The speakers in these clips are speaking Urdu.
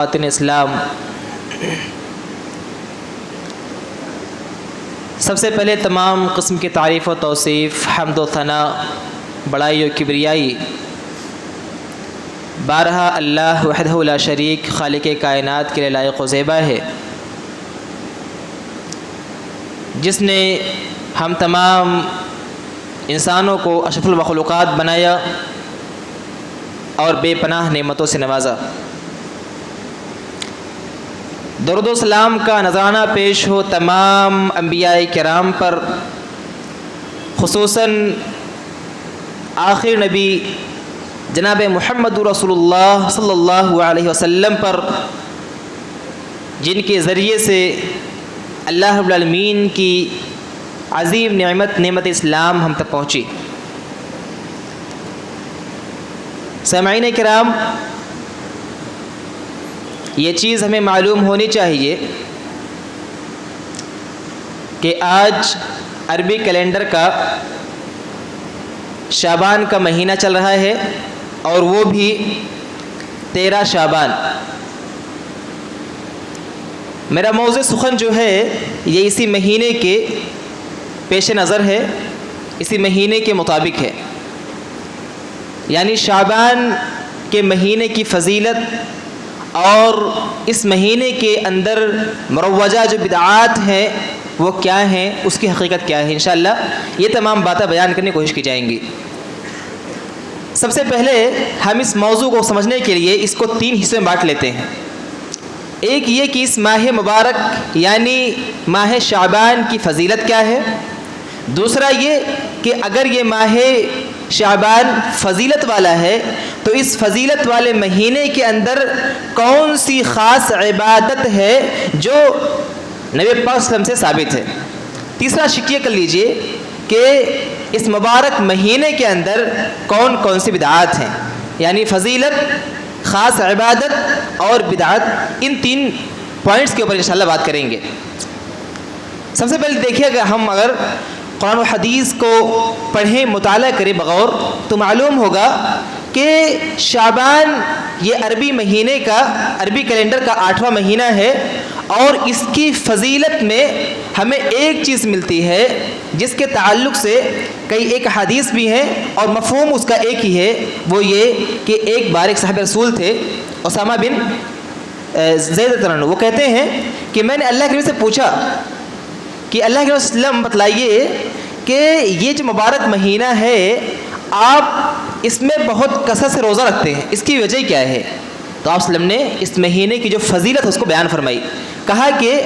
اسلام، سب سے پہلے تمام قسم کی تعریف و توصیف، حمد و ثنا، بڑائی و کبریائی بارہا اللہ وحدہ لا شریک خالق کائنات کے لیے لائق و زیبا ہے، جس نے ہم تمام انسانوں کو اشرف المخلوقات بنایا اور بے پناہ نعمتوں سے نوازا۔ درود و سلام کا نذرانہ پیش ہو تمام انبیاء کرام پر، خصوصاً آخر نبی جناب محمد رسول اللہ صلی اللہ علیہ وسلم پر، جن کے ذریعے سے اللہ رب العالمین کی عظیم نعمت اسلام ہم تک پہنچی۔ سامعین کرام، یہ چیز ہمیں معلوم ہونی چاہیے کہ آج عربی کیلنڈر کا شعبان کا مہینہ چل رہا ہے، اور وہ بھی 13 شعبان۔ میرا موضوع سخن جو ہے یہ اسی مہینے کے پیش نظر ہے، اسی مہینے کے مطابق ہے، یعنی شعبان کے مہینے کی فضیلت اور اس مہینے کے اندر مروجہ جو بدعات ہیں وہ کیا ہیں، اس کی حقیقت کیا ہے۔ انشاءاللہ یہ تمام باتیں بیان کرنے کی کوشش کی جائیں گی۔ سب سے پہلے ہم اس موضوع کو سمجھنے کے لیے اس کو 3 حصے میں بانٹ لیتے ہیں۔ ایک یہ کہ اس ماہ مبارک یعنی ماہ شعبان کی فضیلت کیا ہے، دوسرا یہ کہ اگر یہ ماہ شعبان فضیلت والا ہے تو اس فضیلت والے مہینے کے اندر کون سی خاص عبادت ہے جو نبی پاک صلی اللہ علیہ وسلم سے ثابت ہے۔ تیسرا شک یہ کر لیجئے کہ اس مبارک مہینے کے اندر کون کون سی بدعات ہیں، یعنی فضیلت، خاص عبادت اور بدعت، ان 3 پوائنٹس کے اوپر انشاءاللہ بات کریں گے۔ سب سے پہلے دیکھیے کہ ہم اگر قرآن و حدیث کو پڑھیں، مطالعہ کریں بغور، تو معلوم ہوگا کہ شعبان یہ عربی مہینے کا، عربی کیلنڈر کا 8واں مہینہ ہے، اور اس کی فضیلت میں ہمیں ایک چیز ملتی ہے جس کے تعلق سے کئی ایک حدیث بھی ہیں، اور مفہوم اس کا ایک ہی ہے، وہ یہ کہ ایک بار ایک صاحب رسول تھے اسامہ بن زید عنہ، وہ کہتے ہیں کہ میں نے اللہ کے نبی سے پوچھا کہ اللہ کے وسلم بتلائیے کہ یہ جو مبارک مہینہ ہے آپ اس میں بہت کثرت سے روزہ رکھتے ہیں، اس کی وجہ کیا ہے؟ تو آپ وسلم نے اس مہینے کی جو فضیلت ہے اس کو بیان فرمائی، کہا کہ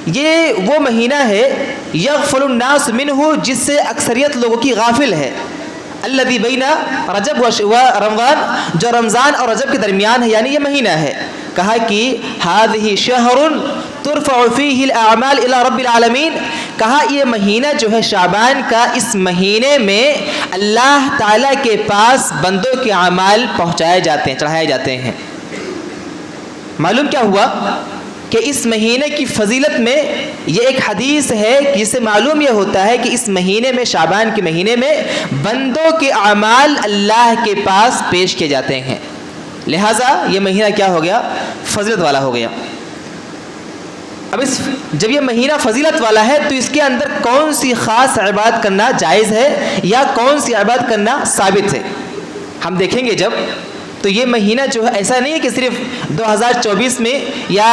یہ وہ مہینہ ہے یغفل الناس منہ، جس سے اکثریت لوگوں کی غافل ہے، الذی بین رجب و رمضان، جو رمضان اور رجب کے درمیان ہے، یعنی یہ مہینہ ہے۔ کہا کہ ھذہ شہر ترفع فیہ الاعمال الی رب العالمین، کہا یہ مہینہ جو ہے شعبان کا، اس مہینے میں اللہ تعالیٰ کے پاس بندوں کے اعمال پہنچائے جاتے ہیں، چڑھائے جاتے ہیں۔ معلوم کیا ہوا کہ اس مہینے کی فضیلت میں یہ ایک حدیث ہے جس سے معلوم یہ ہوتا ہے کہ اس مہینے میں، شعبان کے مہینے میں، بندوں کے اعمال اللہ کے پاس پیش کیے جاتے ہیں، لہٰذا یہ مہینہ کیا ہو گیا؟ فضیلت والا ہو گیا۔ اب جب یہ مہینہ فضیلت والا ہے تو اس کے اندر کون سی خاص عبادت کرنا جائز ہے یا کون سی عبادت کرنا ثابت ہے، ہم دیکھیں گے جب۔ تو یہ مہینہ جو ہے ایسا نہیں ہے کہ صرف 2024 میں یا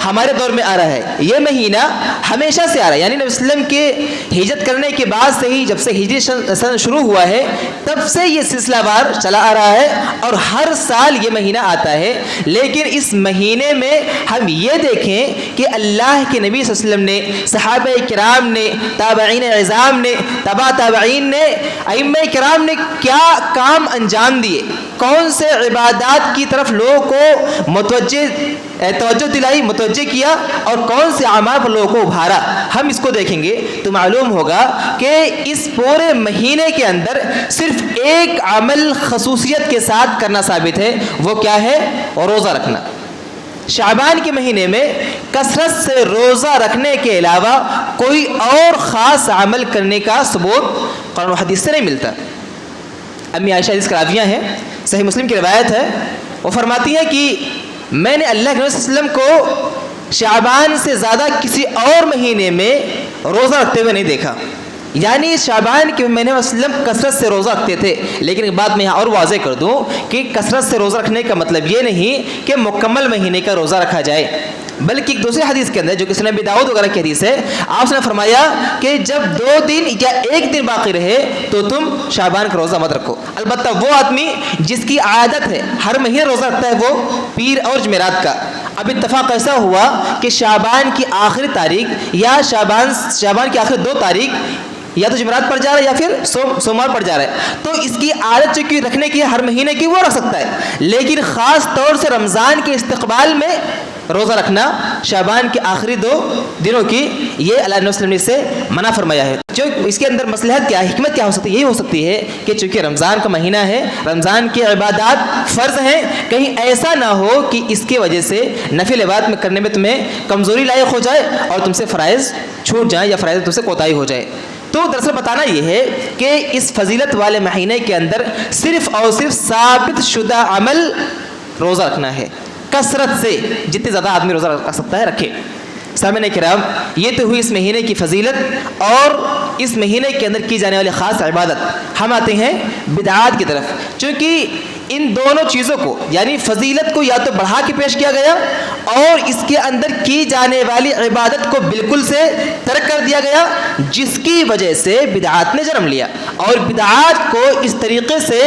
ہمارے دور میں آ رہا ہے، یہ مہینہ ہمیشہ سے آ رہا ہے، یعنی نبی صلی اللہ علیہ وسلم کے ہجرت کرنے کے بعد سے ہی، جب سے ہجری سن شروع ہوا ہے تب سے یہ سلسلہ وار چلا آ رہا ہے، اور ہر سال یہ مہینہ آتا ہے۔ لیکن اس مہینے میں ہم یہ دیکھیں کہ اللہ کے نبی صلی اللہ علیہ وسلم نے، صحابہ کرام نے، تابعین اعظام نے، تبع تابعین نے، ائمہ کرام نے کیا کام انجام دیے، کون سے عبادات کی طرف لوگوں کو توجہ دلائی، متوجہ کیا، اور کون سے اعمال پر لوگوں کو ابھارا، ہم اس کو دیکھیں گے تو معلوم ہوگا کہ اس پورے مہینے کے اندر صرف ایک عمل خصوصیت کے ساتھ کرنا ثابت ہے، وہ کیا ہے؟ روزہ رکھنا۔ شعبان کے مہینے میں کثرت سے روزہ رکھنے کے علاوہ کوئی اور خاص عمل کرنے کا ثبوت قرآن و حدیث سے نہیں ملتا۔ امی عائشہ حدیث راویہ ہیں، صحیح مسلم کی روایت ہے، وہ فرماتی ہیں کہ میں نے اللہ کے نبی صلی اللہ علیہ وسلم کو شعبان سے زیادہ کسی اور مہینے میں روزہ رکھتے ہوئے نہیں دیکھا. یعنی شعبان کے مہینے میں وسلم کثرت سے روزہ رکھتے تھے. لیکن ایک بات میں یہاں اور واضح کر دوں کہ کثرت سے روزہ رکھنے کا مطلب یہ نہیں کہ مکمل مہینے کا روزہ رکھا جائے، بلکہ ایک دوسرے حدیث کے اندر جو کہ سنن ابی داؤد وغیرہ کی حدیث ہے، آپ نے فرمایا کہ جب 2 دن یا 1 دن باقی رہے تو تم شعبان کا روزہ مت رکھو. البتہ وہ آدمی جس کی عادت ہے ہر مہینے روزہ رکھتا ہے وہ پیر اور جمعرات کا. اب اتفاق ایسا ہوا کہ شعبان کی آخری تاریخ یا شعبان کی آخری 2 تاریخ یا تو جمعرات پڑ جا رہا ہے یا پھر سوموار پڑ جا رہا ہے، تو اس کی عادت چونکہ رکھنے کی ہر مہینے کی وہ رکھ سکتا ہے. لیکن خاص طور سے رمضان کے استقبال میں روزہ رکھنا شعبان کے آخری 2 دنوں کی، یہ اللہ نبی صلی اللہ علیہ وسلم نے سے منع فرمایا ہے. جو اس کے اندر مصلحت کیا ہے، حکمت کیا ہو سکتی ہے؟ یہی ہو سکتی ہے کہ چونکہ رمضان کا مہینہ ہے، رمضان کی عبادات فرض ہیں، کہیں ایسا نہ ہو کہ اس کی وجہ سے نفل عبادت میں کرنے میں تمہیں کمزوری لاحق ہو جائے اور تم سے فرائض چھوٹ جائیں یا فرائض تم سے کوتاہی ہو جائے. تو دراصل بتانا یہ ہے کہ اس فضیلت والے مہینے کے اندر صرف اور صرف ثابت شدہ عمل روزہ رکھنا ہے. کثرت سے جتنے زیادہ آدمی روزہ رکھ سکتا ہے رکھے. سامعین کرام، یہ تو ہوئی اس مہینے کی فضیلت اور اس مہینے کے اندر کی جانے والی خاص عبادت. ہم آتے ہیں بدعات کی طرف. چونکہ ان دونوں چیزوں کو یعنی فضیلت کو یا تو بڑھا کے پیش کیا گیا اور اس کے اندر کی جانے والی عبادت کو بالکل سے ترک کر دیا گیا، جس کی وجہ سے بدعات نے جنم لیا. اور بدعات کو اس طریقے سے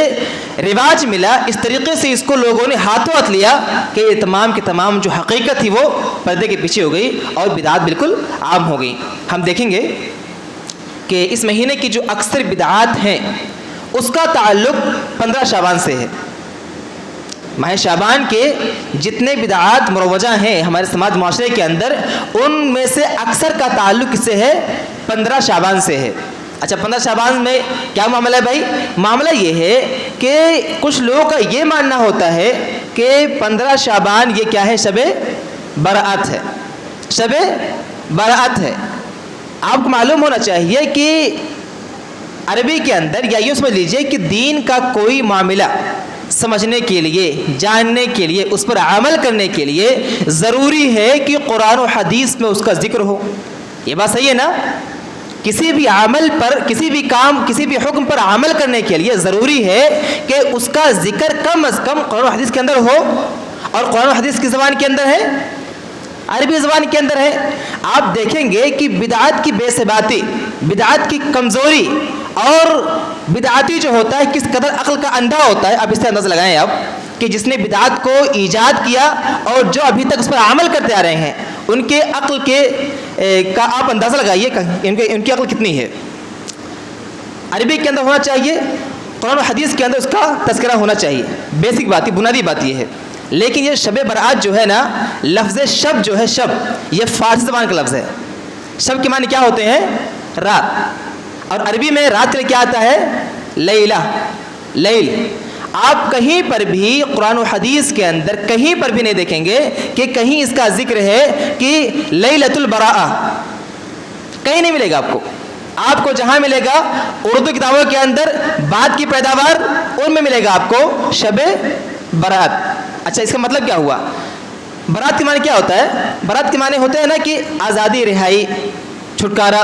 رواج ملا، اس طریقے سے اس کو لوگوں نے ہاتھوں ہاتھ لیا کہ یہ تمام کے تمام جو حقیقت تھی وہ پردے کے پیچھے ہو گئی اور بدعات بالکل عام ہو گئی. ہم دیکھیں گے کہ اس مہینے کی جو اکثر بدعات ہیں اس کا تعلق 15 شعبان سے ہے. ماہ شعبان کے جتنے بدعات مروجہ ہیں ہمارے سماج معاشرے کے اندر، ان میں سے اکثر کا تعلق کس سے ہے؟ 15 شعبان سے ہے. اچھا، 15 شعبان میں کیا معاملہ ہے بھائی؟ معاملہ یہ ہے کہ کچھ لوگوں کا یہ ماننا ہوتا ہے کہ 15 شعبان یہ کیا ہے؟ شب برأت ہے. شب برأت ہے. آپ کو معلوم ہونا چاہیے کہ عربی کے اندر یا یوں سمجھ لیجئے کہ دین کا کوئی معاملہ سمجھنے کے لیے، جاننے کے لیے، اس پر عمل کرنے کے لیے ضروری ہے کہ قرآن و حدیث میں اس کا ذکر ہو. یہ بات صحیح ہے نا؟ کسی بھی عمل پر، کسی بھی کام، کسی بھی حکم پر عمل کرنے کے لیے ضروری ہے کہ اس کا ذکر کم از کم قرآن و حدیث کے اندر ہو. اور قرآن و حدیث کی زبان کے اندر ہے، عربی زبان کے اندر ہے. آپ دیکھیں گے کہ بدعات کی بے ثباتی، بدعات کی کمزوری اور بدعاتی جو ہوتا ہے کس قدر عقل کا اندھا ہوتا ہے. اب اس سے اندازہ لگائیں آپ کہ جس نے بدعات کو ایجاد کیا اور جو ابھی تک اس پر عمل کرتے آ رہے ہیں، ان کے عقل کا آپ اندازہ لگائیے ان کی عقل کتنی ہے. عربی کے اندر ہونا چاہیے، قرآن و حدیث کے اندر اس کا تذکرہ ہونا چاہیے. بیسک بات، بنیادی بات یہ ہے. لیکن یہ شب برات جو ہے نا، لفظ شب جو ہے، شب یہ فارسی زبان کا لفظ ہے. شب کے معنی کیا ہوتے ہیں؟ رات. اور عربی میں رات کے لیے کیا آتا ہے؟ لیلہ، لیل. آپ کہیں پر بھی قرآن و حدیث کے اندر کہیں پر بھی نہیں دیکھیں گے کہ کہیں اس کا ذکر ہے کہ لیلۃ البراءہ. کہیں نہیں ملے گا آپ کو. آپ کو جہاں ملے گا اردو کتابوں کے اندر بات کی پیداوار ان میں ملے گا آپ کو شب برات. اچھا، اس کا مطلب کیا ہوا؟ برات کے معنی کیا ہوتا ہے؟ برات کے معنی ہوتے ہیں نا کہ آزادی، رہائی، چھٹکارا،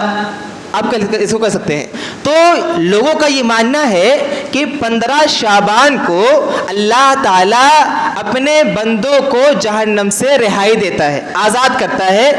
آپ اس کو کہہ سکتے ہیں. تو لوگوں کا یہ ماننا ہے کہ 15 شعبان کو اللہ تعالیٰ اپنے بندوں کو جہنم سے رہائی دیتا ہے، آزاد کرتا ہے.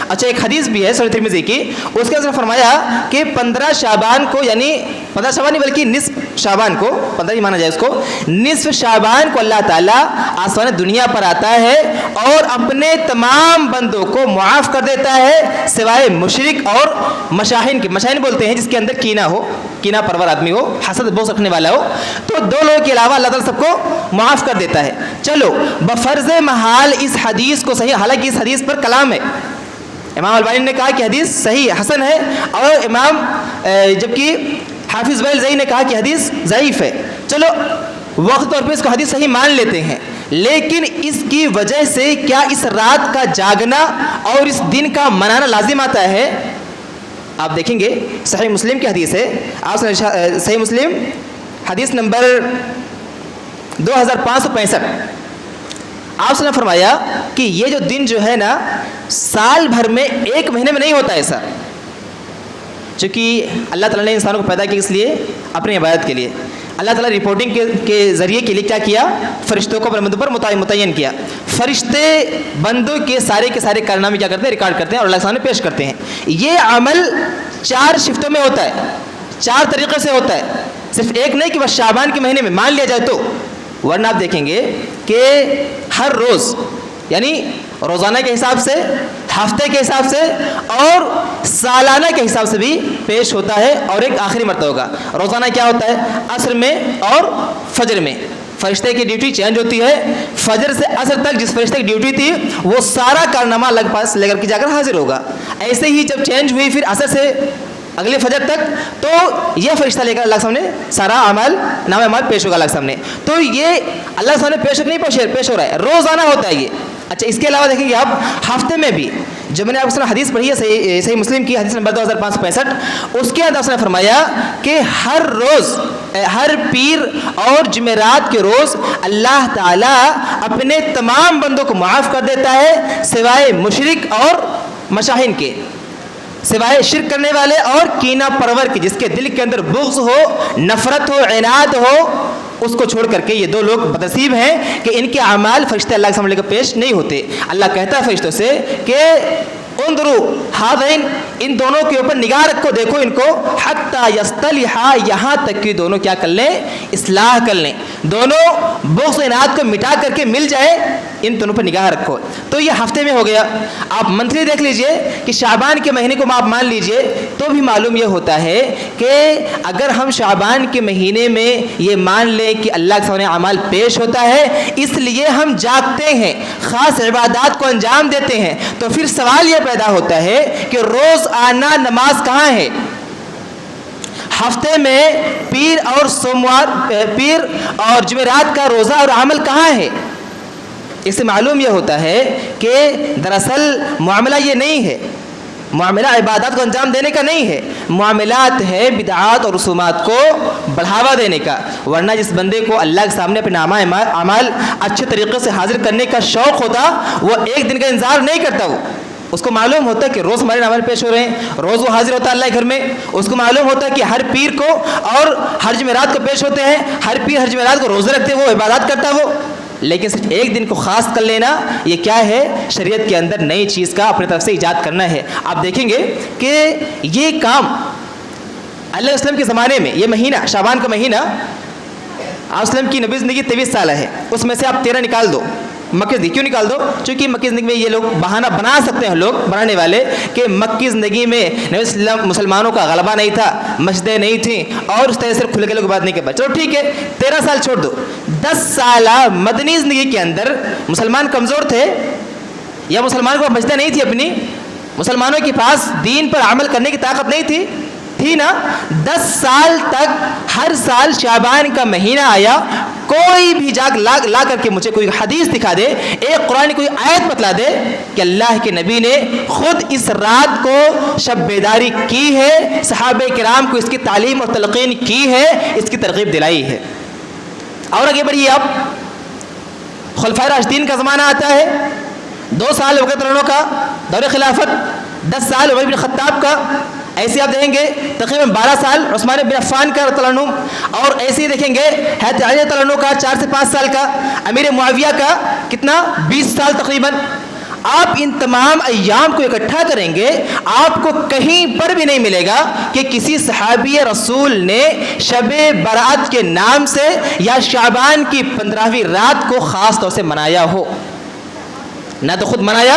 اچھا، ایک حدیث بھی ہے سنن ترمذی کی، اس کے اندر فرمایا کہ 15 شعبان کو، یعنی 15 شعبان نہیں بلکہ نصف شعبان کو، 15 ہی مانا جائے اس کو، نصف شعبان کو اللہ تعالیٰ آسمان دنیا پر آتا ہے اور اپنے تمام بندوں کو معاف کر دیتا ہے سوائے مشرک اور مشاہن کے. مشاہن بولتے ہیں جس کے اندر کینہ ہو، کینہ پرور آدمی ہو، حسد بوس رکھنے والا ہو. تو 2 لوگوں کے علاوہ اللہ تعالیٰ سب کو معاف کر دیتا ہے. چلو، بفرض محال اس حدیث کو صحیح، حالانکہ اس حدیث پر کلام ہے. امام البانی نے کہا کہ حدیث صحیح حسن ہے، اور امام جبکہ حافظ زئی نے کہا کہ حدیث ضعیف ہے. چلو، وقت طور پہ اس کو حدیث صحیح مان لیتے ہیں، لیکن اس کی وجہ سے کیا اس رات کا جاگنا اور اس دن کا منانا لازم آتا ہے؟ آپ دیکھیں گے صحیح مسلم کی حدیث ہے. آپ صحیح مسلم حدیث نمبر 2565. آپ نے فرمایا کہ یہ جو دن جو ہے نا سال بھر میں ایک مہینے میں نہیں ہوتا ایسا، چونکہ اللہ تعالیٰ نے انسانوں کو پیدا کیا اس لیے اپنی عبادت کے لیے. اللہ تعالیٰ رپورٹنگ کے ذریعے کے لیے کیا کیا؟ فرشتوں کو اپنے بندوں پر متعین کیا. فرشتے بندوں کے سارے کارنامے کیا کرتے ہیں؟ ریکارڈ کرتے ہیں اور اللہ کے سامنے پیش کرتے ہیں. یہ عمل 4 شفٹوں میں ہوتا ہے، 4 طریقے سے ہوتا ہے، صرف ایک نہیں کہ بس شعبان کے مہینے میں مان لیا جائے تو. ورنہ آپ دیکھیں گے کہ ہر روز یعنی روزانہ کے حساب سے، ہفتے کے حساب سے اور سالانہ کے حساب سے بھی پیش ہوتا ہے. اور ایک آخری مرتبہ ہوگا. روزانہ کیا ہوتا ہے؟ عصر میں اور فجر میں فرشتے کی ڈیوٹی چینج ہوتی ہے. فجر سے عصر تک جس فرشتے کی ڈیوٹی تھی وہ سارا کارنامہ الگ پاس لے کر کے جا کر حاضر ہوگا. ایسے ہی جب چینج ہوئی پھر عصر سے اگلے فجر تک تو یہ فرشتہ لے کر اللہ کے سامنے سارا نام اعمال پیش ہوگا اللہ کے سامنے. تو یہ اللہ کے سامنے پیش ہو رہا ہے، روزانہ ہوتا ہے یہ. اچھا، اس کے علاوہ دیکھیں گے آپ ہفتے میں بھی، جب میں نے آپ کو حدیث پڑھی ہے صحیح مسلم کی حدیث نمبر 2565، اس کے اندر آپ نے فرمایا کہ ہر روز، ہر پیر اور جمعرات کے روز اللہ تعالیٰ اپنے تمام بندوں کو معاف کر دیتا ہے سوائے مشرک اور مشاہین کے، سوائے شرک کرنے والے اور کینہ پرور کے، جس کے دل کے اندر بغض ہو، نفرت ہو، عناد ہو، اس کو چھوڑ کر کے. یہ 2 لوگ بدنصیب ہیں کہ ان کے اعمال فرشتے اللہ کے سامنے لے کر پیش نہیں ہوتے. اللہ کہتا ہے فرشتوں سے کہ انظروا ہذین، ان دونوں کے اوپر نگاہ رکھو، دیکھو ان کو، حتی یصطلحا، یہاں تک کہ دونوں کیا کر لیں؟ اصلاح کر لیں، دونوں بغض و عناد کو مٹا کر کے مل جائے. ان دونوں پر نگاہ رکھو. تو یہ ہفتے میں ہو گیا. آپ منتھلی دیکھ لیجئے کہ شعبان کے مہینے کو آپ مان لیجئے تو بھی معلوم یہ ہوتا ہے کہ اگر ہم شعبان کے مہینے میں یہ مان لیں کہ اللہ کے سامنے اعمال پیش ہوتا ہے، اس لیے ہم جاگتے ہیں، خاص عبادات کو انجام دیتے ہیں، تو پھر سوال یہ پیدا ہوتا ہے کہ روز آنا نماز کہاں ہے؟ ہفتے میں پیر اور جمعرات کا روزہ اور عمل کہاں ہے؟ اس سے معلوم یہ ہوتا ہے کہ دراصل معاملہ یہ نہیں ہے، معاملہ عبادات کو انجام دینے کا نہیں ہے، معاملات ہے بدعات اور رسومات کو بڑھاوا دینے کا. ورنہ جس بندے کو اللہ کے سامنے اپنے اعمال اچھے طریقے سے حاضر کرنے کا شوق ہوتا، وہ ایک دن کا انتظار نہیں کرتا. وہ اس کو معلوم ہوتا ہے کہ روز ہمارے اعمال پیش ہو رہے ہیں، روز وہ حاضر ہوتا ہے اللہ کے گھر میں. اس کو معلوم ہوتا ہے کہ ہر پیر کو اور ہر جمعرات کو پیش ہوتے ہیں، ہر پیر ہر جمعرات کو روزے رکھتے ہیں، وہ عبادات کرتا ہے وہ. لیکن صرف ایک دن کو خاص کر لینا یہ کیا ہے؟ شریعت کے اندر نئی چیز کا اپنی طرف سے ایجاد کرنا ہے. آپ دیکھیں گے کہ یہ کام اللہ علیہ وسلم کے زمانے میں، یہ مہینہ شعبان کا مہینہ، آپ وسلم کی نبی زندگی 23 سالہ ہے، اس میں سے آپ 13 نکال دو مکی زندگی. کیوں نکال دو؟ چونکہ مکی زندگی میں یہ لوگ بہانہ بنا سکتے ہیں، لوگ بنانے والے، کہ مکی زندگی میں نبی وسلم مسلمانوں کا غلبہ نہیں تھا، مسجدیں نہیں تھیں اور اس طرح سے کھلے کے لوگ بات نہیں کر پائے. چلو ٹھیک ہے، 13 سال چھوڑ دو. 10 سالہ مدنی زندگی کے اندر مسلمان کمزور تھے یا مسلمان کو مسجدیں نہیں تھی اپنی، مسلمانوں کے پاس دین پر عمل کرنے کی طاقت نہیں تھی نا. 10 سال تک ہر سال شعبان کا مہینہ آیا، کوئی بھی لا کر کے مجھے کوئی حدیث دکھا دے، ایک قرآن کوئی آیت بتلا دے کہ اللہ کے نبی نے خود اس رات کو شب بیداری کی ہے، صحابہ کرام کو اس کی تعلیم اور تلقین کی ہے، اس کی ترغیب دلائی ہے. اور آگے بڑھیے آپ، خلفائے راشدین کا زمانہ آتا ہے، 2 سال ابو بکر رضی کا دور خلافت، 10 سال عمر بن خطاب کا، ایسے آپ دیکھیں گے تقریباً 12 سال عثمان بن عفان کا رضی اللہ عنہ، اور ایسے ہی دیکھیں گے حضرت علی رضی اللہ عنہ کا 4 سے 5 سال کا، امیر معاویہ کا کتنا 20 سال تقریباً. آپ ان تمام ایام کو اکٹھا کریں گے، آپ کو کہیں پر بھی نہیں ملے گا کہ کسی صحابی رسول نے شب برات کے نام سے یا شعبان کی 15ویں رات کو خاص طور سے منایا ہو. نہ تو خود منایا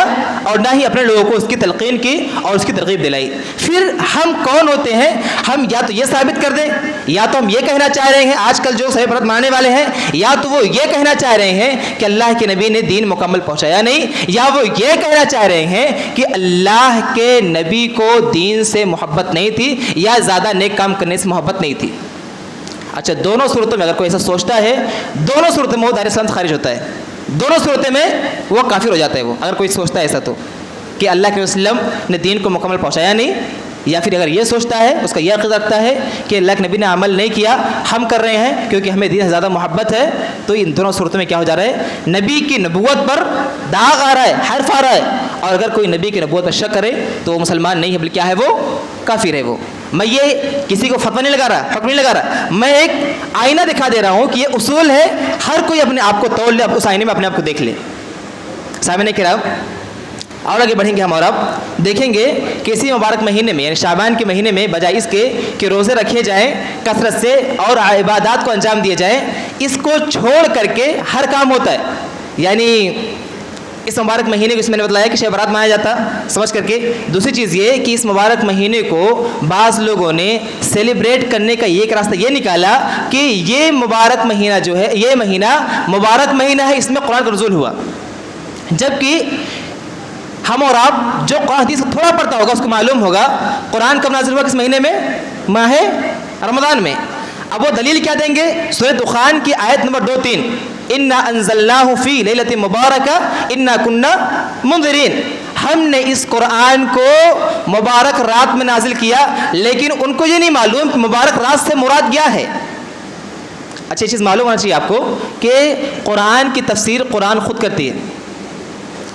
اور نہ ہی اپنے لوگوں کو اس کی تلقین کی اور اس کی ترغیب دلائی. پھر ہم کون ہوتے ہیں؟ ہم یا تو یہ ثابت کر دیں، یا تو ہم یہ کہنا چاہ رہے ہیں، آج کل جو صحیح برات ماننے والے ہیں، یا تو وہ یہ کہنا چاہ رہے ہیں کہ اللہ کے نبی نے دین مکمل پہنچایا نہیں، یا وہ یہ کہنا چاہ رہے ہیں کہ اللہ کے نبی کو دین سے محبت نہیں تھی یا زیادہ نیک کام کرنے سے محبت نہیں تھی. اچھا، دونوں صورتوں میں اگر کوئی ایسا سوچتا ہے، دونوں صورتوں میں وہ دائرہ اسلام سے خارج ہوتا ہے. دونوں صورتیں میں وہ کافر ہو جاتا ہے. وہ اگر کوئی سوچتا ہے ایسا تو کہ اللہ کے وسلم نے دین کو مکمل پہنچایا نہیں یا پھر اگر یہ سوچتا ہے, اس کا یہ عقیدہ رکھتا ہے کہ اللہ کے نبی نے عمل نہیں کیا, ہم کر رہے ہیں کیونکہ ہمیں دین سے زیادہ محبت ہے, تو ان دونوں صورتوں میں کیا ہو جا رہا ہے, نبی کی نبوت پر داغ آ رہا ہے, حرف آ رہا ہے. اور اگر کوئی نبی کی نبوت پر شک کرے تو وہ مسلمان نہیں ہے, بلکہ کیا ہے, وہ کافر ہے. وہ میں یہ کسی کو فتویٰ نہیں لگا رہا, حکم نہیں لگا رہا, میں ایک آئینہ دکھا دے رہا ہوں کہ یہ اصول ہے, ہر کوئی اپنے آپ کو تول لے, اس آئینے میں اپنے آپ کو دیکھ لے. سامنے کرام, اور آگے بڑھیں گے ہم, اور اب دیکھیں گے کہ اسی مبارک مہینے میں, یعنی شعبان کے مہینے میں, بجائے اس کے کہ روزے رکھے جائیں کثرت سے اور عبادات کو انجام دیے جائیں, اس کو چھوڑ کر کے ہر کام ہوتا ہے. یعنی اس مبارک مہینے کو, اس میں نے بتلایا کہ شب برات منایا جاتا, سمجھ کر کے. دوسری چیز یہ کہ اس مبارک مہینے کو بعض لوگوں نے سیلیبریٹ کرنے کا ایک راستہ یہ نکالا کہ یہ مبارک مہینہ جو ہے, یہ مہینہ مبارک مہینہ ہے, اس میں قرآن کا نزول ہوا. جبکہ ہم اور آپ جو قرآن حدیث تھوڑا پڑھتا ہوگا اس کو معلوم ہوگا قرآن کب نازل ہوا, کس مہینے میں, ماہ رمضان میں. اب وہ دلیل کیا دیں گے, سورہ دخان کی آیت نمبر 2-3, انا انزلناہ فی لیلۃ مبارکہ انا کنا منذرین, ہم نے اس قرآن کو مبارک رات میں نازل کیا, لیکن ان کو یہ نہیں معلوم کہ مبارک رات سے مراد کیا ہے. اچھی چیز معلوم ہونا چاہیے آپ کو کہ قرآن کی تفسیر قرآن خود کرتی ہے.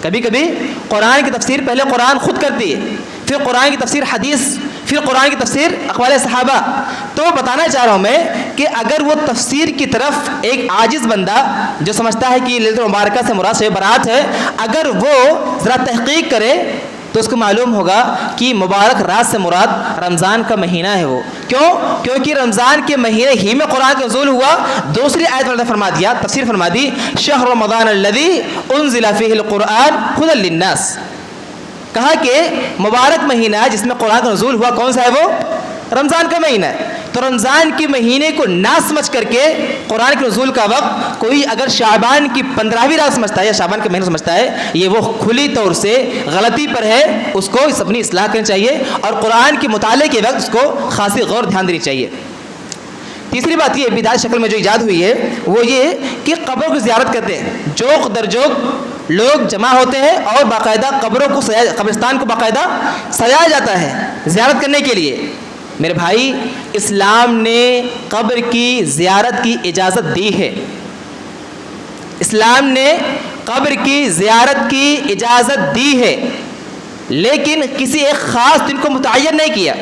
کبھی کبھی قرآن کی تفسیر پہلے قرآن خود کرتی ہے, پھر قرآن کی تفسیر حدیث, پھر قرآن کی تفسیر اقوال صحابہ. تو بتانا چاہ رہا ہوں میں کہ اگر وہ تفسیر کی طرف ایک عاجز بندہ جو سمجھتا ہے کہ لیلۃ المبارکہ سے مراد شب برات ہے, اگر وہ ذرا تحقیق کرے تو اس کو معلوم ہوگا کہ مبارک رات سے مراد رمضان کا مہینہ ہے. وہ کیوں, کیونکہ رمضان کے مہینے ہی میں قرآن کا نزول ہوا. دوسری آیت میں فرما دیا, تفسیر فرما دی, شہر رمضان الذی انزل فیہ القرآن ھدی للناس, کہا کہ مبارک مہینہ جس میں قرآن کا نزول ہوا کون سا ہے, وہ رمضان کا مہینہ ہے. تو رمضان کے مہینے کو نہ سمجھ کر کے قرآن کے نزول کا وقت کوئی اگر شعبان کی 15ویں رات سمجھتا ہے یا شعبان کا مہینہ سمجھتا ہے, یہ وہ کھلی طور سے غلطی پر ہے, اس کو اپنی اصلاح کرنی چاہیے اور قرآن کے مطالعے کے وقت اس کو خاصی غور دھیان دینی چاہیے. تیسری بات یہ بدعت شکل میں جو ایجاد ہوئی ہے وہ یہ کہ قبروں کی زیارت کرتے ہیں, جوق در جوق لوگ جمع ہوتے ہیں اور باقاعدہ قبروں کو قبرستان کو باقاعدہ سجایا جاتا ہے زیارت کرنے کے لیے. میرے بھائی, اسلام نے قبر کی زیارت کی اجازت دی ہے, اسلام نے قبر کی زیارت کی اجازت دی ہے, لیکن کسی ایک خاص دن کو متعین نہیں کیا,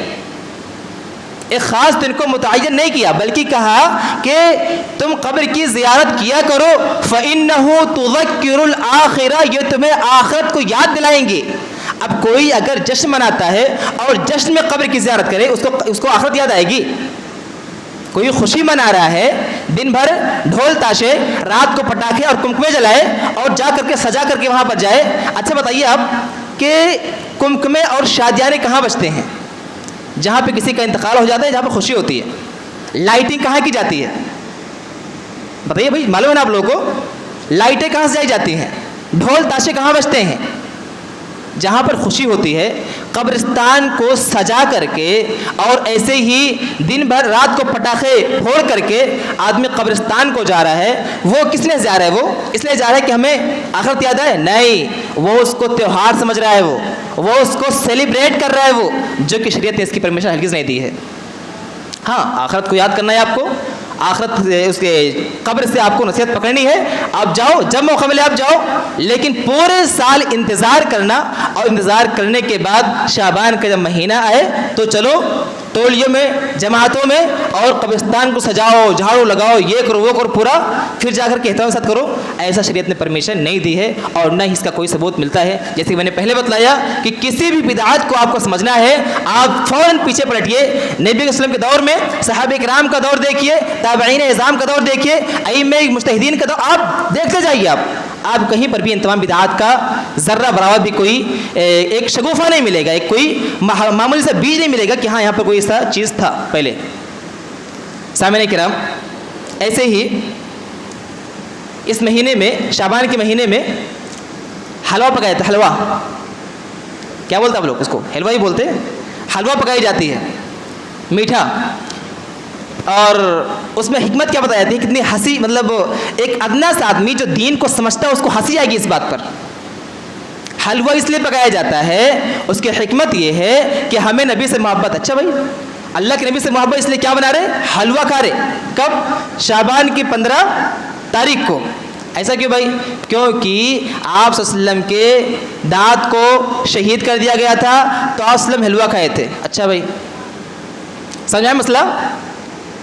ایک خاص دن کو متعین نہیں کیا, بلکہ کہا کہ تم قبر کی زیارت کیا کرو, فَإِنَّهُ تُذَكِّرُ الْآخِرَةَ, یہ تمہیں آخرت کو یاد دلائیں گے. اب کوئی اگر جشن مناتا ہے اور جشن میں قبر کی زیارت کرے, اس کو آخرت یاد آئے گی؟ کوئی خوشی منا رہا ہے, دن بھر ڈھول تاشے, رات کو پٹاخے اور کمکمے جلائے اور جا کر کے سجا کر کے وہاں پر جائے. اچھا بتائیے آپ کہ کمکمے اور شادیانے کہاں بجتے ہیں؟ جہاں پہ کسی کا انتقال ہو جاتا ہے, جہاں پہ خوشی ہوتی ہے. لائٹنگ کہاں کی جاتی ہے بتائیے بھائی, معلوم ہے نا آپ لوگوں کو, لائٹیں کہاں سے جائی جاتی ہیں, ڈھول تاشے کہاں بجتے ہیں؟ جہاں پر خوشی ہوتی ہے. قبرستان کو سجا کر کے اور ایسے ہی دن بھر رات کو پٹاخے پھوڑ کر کے آدمی قبرستان کو جا رہا ہے, وہ کس لیے جا رہا ہے؟ وہ اس لیے جا رہا ہے کہ ہمیں آخرت یاد ہے؟ نہیں, وہ اس کو تہوار سمجھ رہا ہے, وہ اس کو سیلیبریٹ کر رہا ہے, وہ جو کہ شریعت نے اس کی پرمیشن ہرگز نہیں دی ہے. ہاں, آخرت کو یاد کرنا ہے آپ کو, آخرت اس کے قبر سے آپ کو نصیحت پکڑنی ہے, آپ جاؤ, جب موقع ملے آپ جاؤ, لیکن پورے سال انتظار کرنا, اور انتظار کرنے کے بعد شعبان کا جب مہینہ آئے تو چلو ٹولیوں میں, جماعتوں میں, اور قبرستان کو سجاؤ, جھاڑو لگاؤ, یہ کرو وہ کرو پورا, پھر جا کر کے احترام ساتھ کرو. ایسا شریعت نے پرمیشن نہیں دی ہے اور نہ ہی اس کا کوئی ثبوت ملتا ہے. جیسے کہ میں نے پہلے بتلایا کہ کسی بھی بدعت کو آپ کو سمجھنا ہے, آپ فوراً پیچھے پلٹیے. نبی علیہ السلام کے دور میں صحابہ کرام کا دور دیکھیے, تابعین اعظام کا دور دیکھیے, ائمہ مجتہدین کا دور, آپ دیکھتے جائیے. آپ کہیں پر بھی ان تمام بدعات کا ذرہ برابر بھی کوئی ایک شگوفہ نہیں ملے گا, ایک کوئی معمولی سا بیج نہیں ملے گا کہ ہاں یہاں پر کوئی ایسا چیز تھا پہلے. سامعین کرام, ایسے ہی اس مہینے میں, شعبان کے مہینے میں حلوہ پکایا جاتا ہے. حلوہ کیا بولتے ہیں آپ لوگ؟ اس کو حلوہ ہی بولتے ہیں. حلوہ پکائی جاتی ہے, میٹھا, اور اس میں حکمت کیا بتائی جاتی ہے, کتنی ہنسی, مطلب ایک ادنا سا آدمی جو دین کو سمجھتا ہے اس کو ہنسی آئے گی اس بات پر. حلوہ اس لیے پکایا جاتا ہے، اس کی حکمت یہ ہے کہ ہمیں نبی سے محبت. اچھا بھائی، اللہ کے نبی سے محبت اس لیے کیا بنا رہے؟ حلوہ کھا رہے. کب؟ شعبان کی 15 تاریخ کو. ایسا کیوں بھائی؟ کیونکہ آپ صلی اللہ علیہ وسلم کے دانت کو شہید کر دیا گیا تھا تو آپ صلی اللہ علیہ وسلم حلوہ کھائے تھے. اچھا بھائی، سمجھائیں مسئلہ؟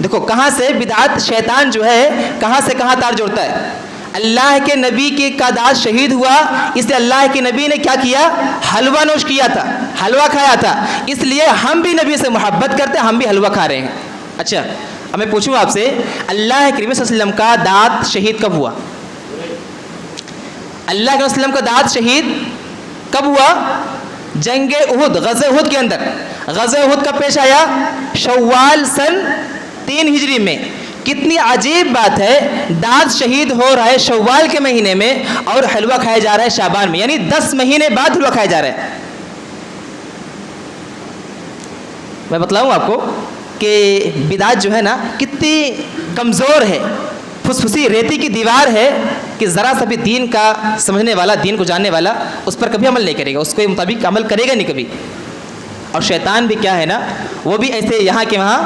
دیکھو کہاں سے بدعت، شیطان جو ہے کہاں سے کہاں تار جوڑتا ہے. اللہ کے نبی کی کا دانت شہید ہوا، اس لیے اللہ کے نبی نے کیا کیا؟ حلوہ نوش کیا تھا، حلوہ کھایا تھا. اس لیے ہم بھی نبی سے محبت کرتے ہیں، ہم بھی حلوہ کھا رہے ہیں. اچھا اب میں پوچھوں آپ سے، اللہ کے نبی صلی اللہ علیہ وسلم کا دانت شہید کب ہوا؟ اللہ کے وسلم کا دانت شہید کب ہوا؟ جنگ احد، غزوہ احد کے اندر. غزوہ احد کب پیش آیا؟ شوال سن 3 ہجری میں. کتنی عجیب بات ہے، دانت شہید ہو رہا ہے شوال کے مہینے میں اور حلوہ کھایا جا رہا ہے شعبان میں، یعنی 10 مہینے بعد حلوہ کھایا جا رہا ہے. میں بتلاؤں آپ کو کہ بدعت جو ہے نا کتنی کمزور ہے، پھسپھسی ریتی کی دیوار ہے کہ ذرا سا بھی دین کا سمجھنے والا، دین کو جاننے والا اس پر کبھی عمل نہیں کرے گا، اس کے مطابق عمل کرے گا نہیں کبھی. اور شیطان بھی کیا ہے نا، وہ بھی ایسے یہاں کے وہاں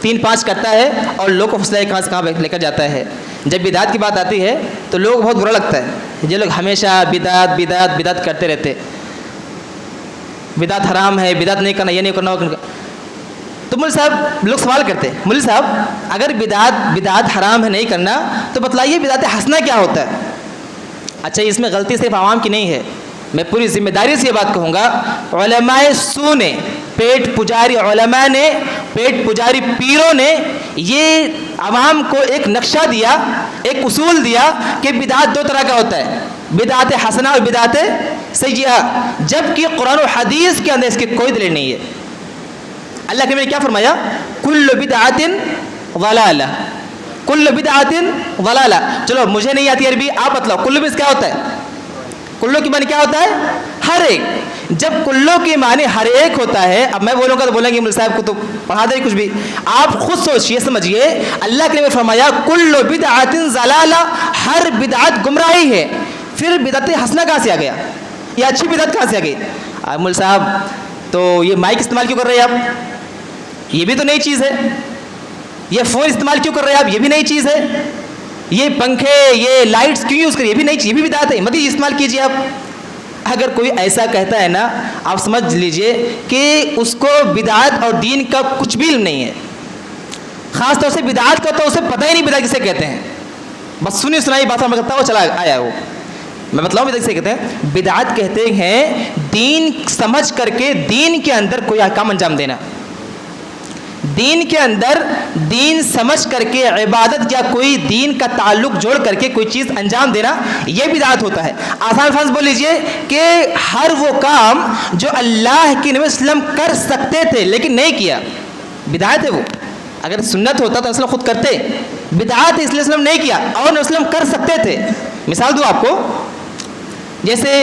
3-5 کرتا ہے اور لوگ کو فسلے کہاں سے کہاں لے کر جاتا ہے. جب بدعت کی بات آتی ہے تو لوگ بہت برا لگتا ہے، یہ لوگ ہمیشہ بدعت بدعت بدعت کرتے رہتے. بدعت حرام ہے، بدعت نہیں کرنا، یہ نہیں کرنا. تو مول صاحب لوگ سوال کرتے ہیں، مول صاحب اگر بدعت حرام ہے نہیں کرنا تو بتلائیے بدعت حسنہ کیا ہوتا ہے؟ اچھا اس میں غلطی صرف عوام کی نہیں ہے، میں پوری ذمہ داری سے یہ بات کہوں گا. علماء سو نے، پیٹ پجاری علماء نے، پیٹ پجاری پیروں نے یہ عوام کو ایک نقشہ دیا، ایک اصول دیا کہ بدعت 2 طرح کا ہوتا ہے، بدعت حسنہ اور بدعت سیئہ، جبکہ قرآن و حدیث کے اندر اس کی کوئی دلیل نہیں ہے. اللہ کے نبی نے کیا فرمایا؟ کل بدعت ضلالہ، کل بدعت ضلالہ. چلو مجھے نہیں آتی عربی، آپ بتلاؤ کلو میں کیا ہوتا ہے؟ کلو کی معنی کیا ہوتا ہے؟ ہر ایک. جب کلو کی معنی ہر ایک ہوتا ہے، اب میں بولوں گا تو بولیں گے مول صاحب کو تو پڑھا دیں کچھ بھی. آپ خود سوچئے، سمجھیے، اللہ کے نبی نے فرمایا کل بدعت ضلالہ، ہر بدعت گمراہی ہے. پھر بدعت حسنہ کہاں سے آ گیا؟ یہ اچھی بدعت کہاں سے آ گئی؟ مول صاحب تو یہ مائک استعمال کیوں کر رہے ہیں آپ؟ یہ بھی تو نئی چیز ہے. یہ فون استعمال کیوں کر رہے ہیں آپ؟ یہ بھی نئی چیز ہے. یہ پنکھے، یہ لائٹس کیوں یوز کریں؟ یہ بھی نئی چیز، یہ بھی بدعت ہے، مت استعمال کیجیے آپ. اگر کوئی ایسا کہتا ہے نا، آپ سمجھ لیجئے کہ اس کو بدعت اور دین کا کچھ بھی علم نہیں ہے. خاص طور سے بدعت کا تو اسے پتہ ہی نہیں بدعت کسے کہتے ہیں، بس سنی سنائی بات میں کرتا وہ چلا آیا. وہ میں بتلاؤں بدعت کسے کہتے ہیں؟ بدعت کہتے ہیں دین سمجھ کر کے دین کے اندر کوئی احکام انجام دینا، دین کے اندر دین سمجھ کر کے عبادت یا کوئی دین کا تعلق جوڑ کر کے کوئی چیز انجام دینا، یہ بدعت ہوتا ہے. آسان فرض بول لیجئے کہ ہر وہ کام جو اللہ کے نبی صلی اللہ علیہ وسلم کر سکتے تھے لیکن نہیں کیا، بدعت ہے وہ. اگر سنت ہوتا تو رسول خود کرتے، بدعت اس لیے وسلم نہیں کیا اور نبی وسلم کر سکتے تھے. مثال دوں آپ کو، جیسے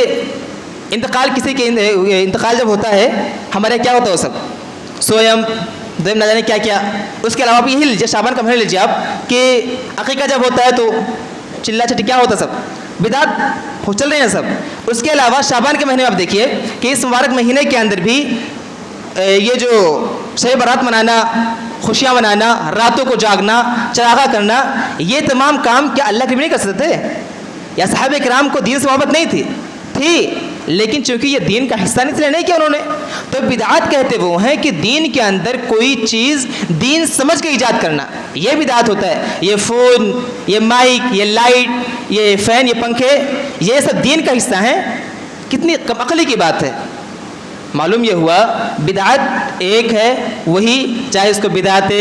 انتقال، کسی کے انتقال جب ہوتا ہے ہمارے کیا ہوتا ہے وہ سب سویم دم نہ جانے کیا کیا. اس کے علاوہ بھی یہی لیجیے، شعبان کا مہینہ لیجیے آپ کہ عقیقہ جب ہوتا ہے تو چلا چٹی کیا ہوتا ہے، سب بدعت چل رہے ہیں سب. اس کے علاوہ شعبان کے مہینے میں آپ دیکھیے کہ اس مبارک مہینے کے اندر بھی یہ جو شب برات منانا، خوشیاں منانا، راتوں کو جاگنا، چراغاں کرنا، یہ تمام کام کیا اللہ کے بھی نہیں کر سکتے تھے؟ یا صحابہ کرام کو دین سے محبت نہیں تھی؟ لیکن چونکہ یہ دین کا حصہ نہیں کیا انہوں نے. تو بدعات کہتے وہ ہیں کہ دین کے اندر کوئی چیز دین سمجھ کے ایجاد کرنا، یہ بدعات ہوتا ہے. یہ فون، یہ مائک، یہ لائٹ، یہ فین، یہ پنکھے، یہ سب دین کا حصہ ہیں. کتنی کم عقلی کی بات ہے. معلوم یہ ہوا بدعت ایک ہے، وہی چاہے اس کو بدعت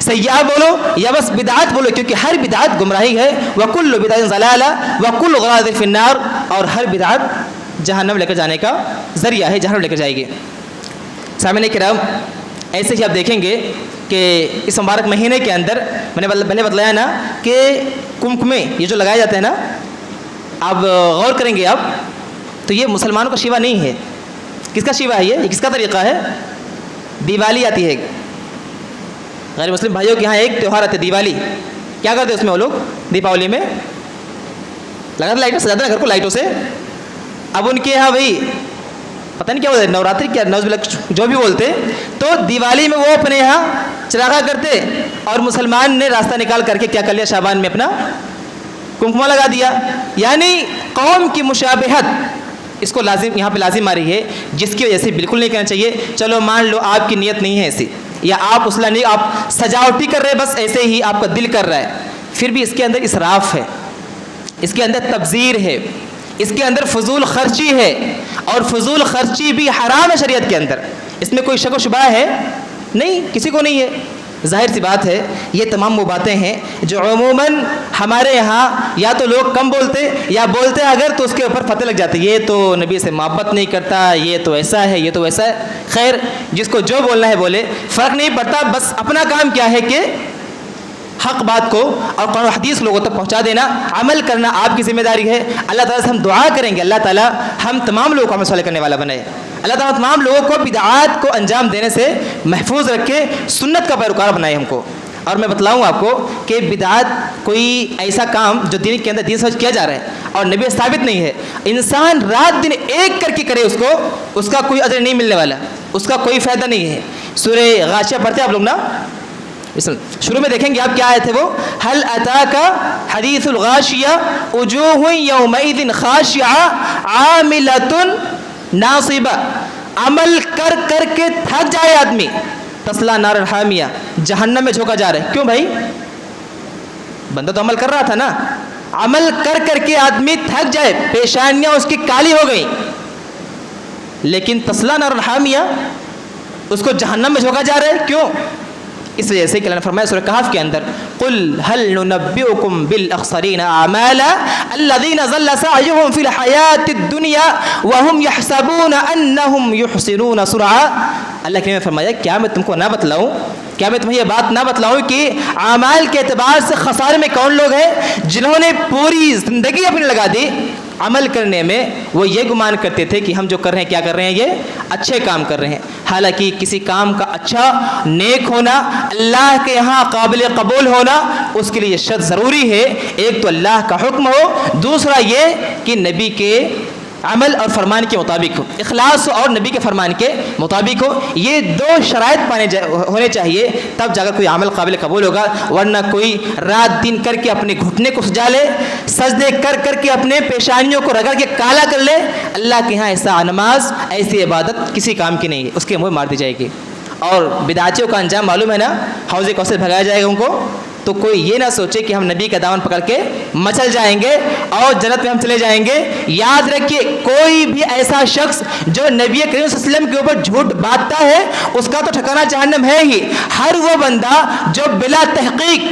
سیاح بولو یا بس بدعت بولو، کیونکہ ہر بدعت گمراہی ہے. وَكُلُّ بِدْعَةٍ ضَلَالَةٍ وَكُلُّ ضَلَالَةٍ فِي النَّارِ، اور ہر بدعت جہنم لے کر جانے کا ذریعہ ہے، جہنم لے کر جائے گی. سامعین کرام، ایسے ہی آپ دیکھیں گے کہ اس مبارک مہینے کے اندر میں نے پہلے بتلایا نا کہ کمکمے یہ جو لگائے جاتے ہیں نا، آپ غور کریں گے آپ تو یہ مسلمانوں کا شیوا نہیں ہے. کس کا شیوا ہے یہ کس کا طریقہ ہے؟ دیوالی آتی ہے، غیر مسلم بھائیوں کے یہاں ایک تیوہار آتا ہے دیوالی. کیا کرتے ہیں اس میں وہ لوگ؟ دیپاولی میں لگاتے لائٹیں سجاتے ہیں گھر کو لائٹوں سے. اب ان کے یہاں بھائی پتہ نہیں کیا ہوتا ہے، نوراتری کیا نوز جو بھی بولتے، تو دیوالی میں وہ اپنے یہاں چراغا کرتے، اور مسلمان نے راستہ نکال کر کے کیا کر لیا، شعبان میں اپنا کنکما لگا دیا. یعنی قوم کی مشابہت اس کو لازم یہاں پہ لازم آ رہی ہے، جس کی وجہ سے بالکل نہیں کرنا چاہیے. چلو مان لو آپ کی نیت نہیں ہے ایسی، یا آپ اصلاح نہیں، آپ سجاوٹی کر رہے، بس ایسے ہی آپ کا دل کر رہا ہے، پھر بھی اس کے اندر اسراف ہے، اس کے اندر تبذیر ہے، اس کے اندر فضول خرچی ہے، اور فضول خرچی بھی حرام ہے شریعت کے اندر. اس میں کوئی شک و شبہ ہے نہیں، کسی کو نہیں ہے. ظاہر سی بات ہے یہ تمام وہ باتیں ہیں جو عموماً ہمارے یہاں یا تو لوگ کم بولتے، یا بولتے اگر تو اس کے اوپر فتح لگ جاتے، یہ تو نبی سے محبت نہیں کرتا، یہ تو ایسا ہے، یہ تو ویسا ہے. خیر جس کو جو بولنا ہے بولے، فرق نہیں پڑتا. بس اپنا کام کیا ہے کہ حق بات کو اور قرآن و حدیث لوگوں تک پہنچا دینا، عمل کرنا آپ کی ذمہ داری ہے. اللہ تعالیٰ سے ہم دعا کریں گے اللہ تعالیٰ ہم تمام لوگوں کو عمل صالح کرنے والا بنائے. اللہ تعالیٰ تمام لوگوں کو بدعات کو انجام دینے سے محفوظ رکھے، سنت کا پیروکار بنائے ہم کو. اور میں بتلاؤں آپ کو کہ بدعات کوئی ایسا کام جو دین کے اندر دین سمجھ کیا جا رہا ہے اور نبی ثابت نہیں ہے. انسان رات دن ایک کر کے کرے اس کا کوئی اجر نہیں ملنے والا، اس کا کوئی فائدہ نہیں ہے. سورہ غاشیہ پڑھتے ہیں آپ لوگ نا، شروع میں دیکھیں گے آپ کیا آئے تھے وہ، هل اتاك حدیث الغاشیہ وجوہ یومئذ خاشعہ عاملۃ ناصبہ. عمل کر کر کے تھک جائے آدمی، تصلی نارا حامیہ، جہنم میں جھونکا جا رہا ہے. کیوں بھائی؟ بندہ تو عمل کر رہا تھا نا. عمل کر کر کے آدمی تھک جائے، پیشانیاں اس کی کالی ہو گئیں، لیکن تصلی نارا حامیہ اس کو جہنم میں جھونکا جا رہا ہے. کیوں؟ اس وجہ سے کہ اللہ نے فرمایا سورہ کہف کے اندر، قل هل ننبئكم بالاخسرین اعمالا الذین ضل سعیهم فی الحیاۃ الدنیا وهم يحسبون انهم يحسنون صنعا. اللہ نے فرمایا کیا میں تم کو نہ بتلاؤں، کیا میں تمہیں یہ بات نہ بتلاؤں کہ اعمال کے اعتبار سے خسارے میں کون لوگ ہیں جنہوں نے پوری زندگی اپنی لگا دی عمل کرنے میں. وہ یہ گمان کرتے تھے کہ ہم جو کر رہے ہیں کیا کر رہے ہیں، یہ اچھے کام کر رہے ہیں. حالانکہ کسی کام کا اچھا نیک ہونا، اللہ کے یہاں قابل قبول ہونا، اس کے لیے شرط ضروری ہے. ایک تو اللہ کا حکم ہو، دوسرا یہ کہ نبی کے عمل اور فرمان کے مطابق ہو، اخلاص اور نبی کے فرمان کے مطابق ہو. یہ دو شرائط ہونے چاہیے، تب جا کر کوئی عمل قابل قبول ہوگا. ورنہ کوئی رات دن کر کے اپنے گھٹنے کو سجا لے، سجدے کر کر کے اپنے پیشانیوں کو رگڑ کے کالا کر لے، اللہ کے ہاں ایسا نماز، ایسی عبادت کسی کام کی نہیں ہے، اس کے منہ مار دی جائے گی. اور بدعتیوں کا انجام معلوم ہے نا، حوض کوثر بھگایا جائے گا ان کو. تو کوئی یہ نہ سوچے کہ ہم نبی کا دامن پکڑ کے مچل جائیں گے اور جنت میں ہم چلے جائیں گے. یاد رکھیے کوئی بھی ایسا شخص جو نبی کریم صلی اللہ علیہ وسلم کے اوپر جھوٹ باندھتا ہے اس کا تو ٹھکانہ جہنم ہے ہی. ہر وہ بندہ جو بلا تحقیق